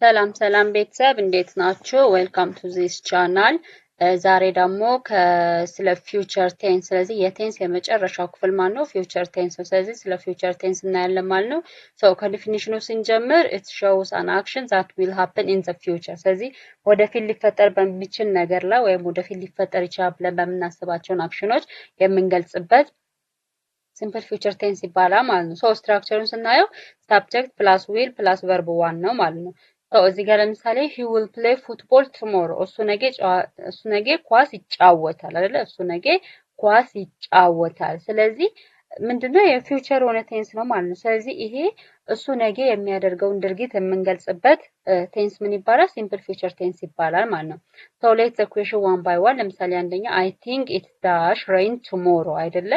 ሰላም ሰላም ቤተሰብ እንዴት ናችሁ? ዌልካም ቱ ዚስ ቻናል። ዛሬ ደግሞ ስለ ፊውቸር ቴንስ ስለዚህ የቴንስ የመጨረሻው ክፍል ማለት ነው ፊውቸር ቴንስ ነው። ስለዚህ ስለ ፊውቸር ቴንስ እናያለን ማለት ነው። ሶ ከዲፊኒሽኑ ስንጀምር it shows an action that will happen in the future። ስለዚህ ወደፊት ሊፈጠር በሚችል ነገር ላይ ወይም ወደፊት ሊፈጠር ይችላል ብለን በምናስባቸውን አክሽኖች የምንገልጽበት ሲምፕል ፊውቸር ቴንስ ይባላል ማለት ነው። ሶ ስትራክቸሩን ስናየው ሳብጀክት ፕላስ ዊል ፕላስ ቨርብ ዋን ነው ማለት ነው። እዚህ ጋር ለምሳሌ he will play football tomorrow እሱ ነገ ኳስ ይጫወታል አይደለ? እሱ ነገ ኳስ ይጫወታል። ስለዚህ ምንድነው የፊውቸር ሆነ ቴንስ ነው ማለት ነው። ስለዚህ ይሄ እሱ ነገ የሚያደርገውን ድርጊት የምንገልጽበት ቴንስ ምን ይባላል? ሲምፕል ፊውቸር ቴንስ ይባላል ማለት ነው። ሶ ሌትስ ኩዌሽን ዋን ባይ ዋን። ለምሳሌ አንደኛ I think it dash rain tomorrow አይደለ?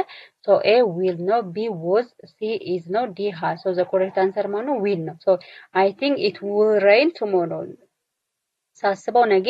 ሶ A will ነው፣ B was፣ C is ነው፣ D has። ሶ the correct answer ማለት ነው will ነው። ሶ I think it will rain tomorrow ሳስበው ነገ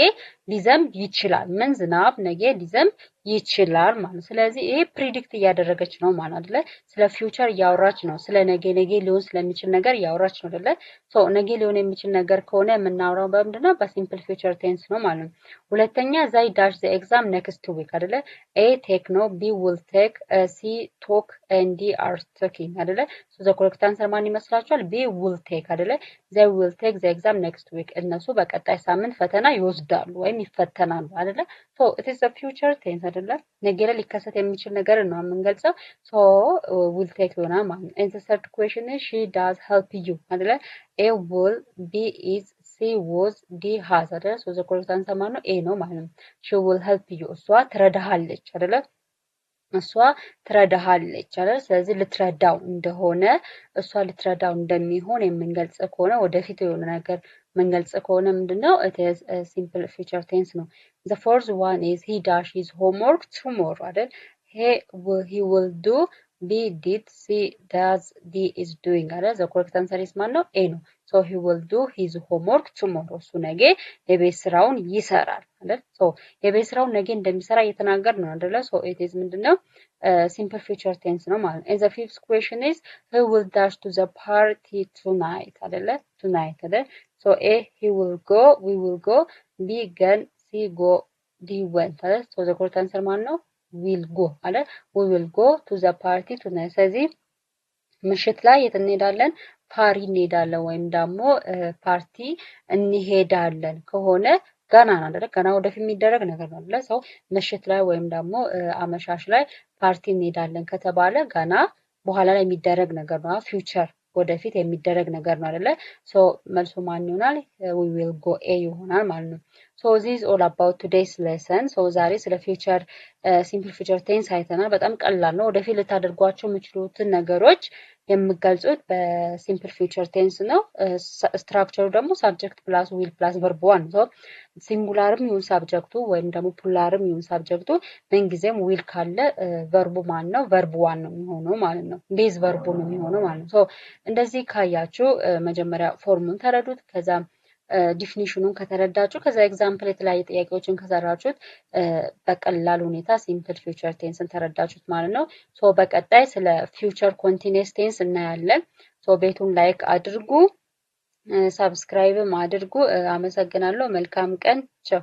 ሊዘንብ ይችላል። ምን ዝናብ ነገ ሊዘንብ ይችላል ማለት። ስለዚህ ይሄ ፕሪዲክት እያደረገች ነው ማለት አይደለ? ስለ ፊውቸር እያወራች ነው። ስለ ነገ ሊሆን ስለሚችል ነገር እያወራች ነው አይደለ? ሶ ነገ ሊሆን የሚችል ነገር ከሆነ የምናወራው በምንድነው? በሲምፕል ፊውቸር ቴንስ ነው ማለት ነው። ሁለተኛ ዛይ ዳሽ ዘ ኤግዛም ኔክስት ዊክ አይደለ? ኤ ቴክ ነው፣ ቢ ዊል ቴክ፣ ሲ ቶክ ኤንድ ዲ አር ቶኪንግ አይደለ? ሶ ዘ ኮሬክት አንሰር ማን ይመስላችኋል? ቢ ዊል ቴክ አይደለ? ዘይ ዊል ቴክ ዘ ኤግዛም ኔክስት ዊክ እነሱ በቀጣይ ሳምንት ፈተና ይወስዳሉ ወይም ይፈተናሉ አይደለ? ሶ ኢት ኢዝ ዘ ፊውቸር ቴንስ አይደለ? ነገ ላይ ሊከሰት የሚችል ነገር ነው የምንገልጸው። ሶ ዊል ቴክ ይሆናል ማለት ነው። ኤንድ ዘ ሰርድ ኩዌሽን ሺ ዳዝ ሄልፕ ዩ አይደለ? ኤ ዊል፣ ቢ ኢዝ፣ ሲ ዋዝ፣ ዲ ሃዝ አይደለ? ሶ ዘ ኮሬክት አንሰር ማለት ነው ኤ ነው ማለት ነው። ሺ ዊል ሄልፕ ዩ እሷ ትረዳሃለች አይደለ? እሷ ትረዳሃለች አይደል? ስለዚህ ልትረዳው እንደሆነ እሷ ልትረዳው እንደሚሆን የምንገልጽ ከሆነ ወደፊት የሆነ ነገር የምንገልጽ ከሆነ ምንድነው? it is a simple future tense ነው። the fourth one is he does his homework tomorrow አይደል? he will do፣ B did፣ C does፣ D is doing አይደል? the correct answer is ማን ነው? A ነው። so he will do his homework tomorrow እሱ ነገ የቤት ስራውን ይሰራል አይደል? so የቤት ስራውን ነገ እንደሚሰራ እየተናገር ነው አይደለ? so it is ምንድነው? simple future tense ነው ማለት ነው። and the fifth question is he will dash to the party tonight አይደለ? tonight አይደል? so A he will go፣ we will go፣ B can፣ C go፣ D went አይደል? so the correct answer ማን ነው? will go አይደል? we will go to the party tonight። ስለዚህ ምሽት ላይ የት እንሄዳለን? ፓሪ እንሄዳለን ወይም ደግሞ ፓርቲ እንሄዳለን ከሆነ ገና ነው አይደል? ገና ወደፊት የሚደረግ ነገር ነው አይደል? ሰው ምሽት ላይ ወይም ደግሞ አመሻሽ ላይ ፓርቲ እንሄዳለን ከተባለ ገና በኋላ ላይ የሚደረግ ነገር ነው። ፊውቸር ወደፊት የሚደረግ ነገር ነው አይደለ? ሶ መልሱ ማን ይሆናል? we will go A ይሆናል ማለት ነው። ሶ this is all about today's lesson። ሶ ዛሬ ስለ ፊውቸር ሲምፕል ፊውቸር ቴንስ አይተናል። በጣም ቀላል ነው። ወደፊት ልታደርጓቸው የምችሉትን ነገሮች የምገልጹት በሲምፕል ፊውቸር ቴንስ ነው። ስትራክቸሩ ደግሞ ሳብጀክት ፕላስ ዊል ፕላስ ቨርብ ዋን ነው። ሲንጉላርም ይሁን ሳብጀክቱ ወይም ደግሞ ፑላርም ይሁን ሳብጀክቱ ምንጊዜም ዊል ካለ ቨርቡ ማን ነው? ቨርብ ዋን ነው የሚሆነው ማለት ነው። ቤዝ ቨርቡ ነው የሚሆነው ማለት ነው። ሶ እንደዚህ ካያችሁ መጀመሪያ ፎርሙን ተረዱት። ከዛ ዲፊኒሽኑን ከተረዳችሁ ከዛ ኤግዛምፕል የተለያየ ጥያቄዎችን ከሰራችሁት በቀላል ሁኔታ ሲምፕል ፊውቸር ቴንስን ተረዳችሁት ማለት ነው። ሶ በቀጣይ ስለ ፊውቸር ኮንቲኒየስ ቴንስ እናያለን። ሶ ቤቱን ላይክ አድርጉ፣ ሰብስክራይብም አድርጉ። አመሰግናለሁ። መልካም ቀን። ቻው።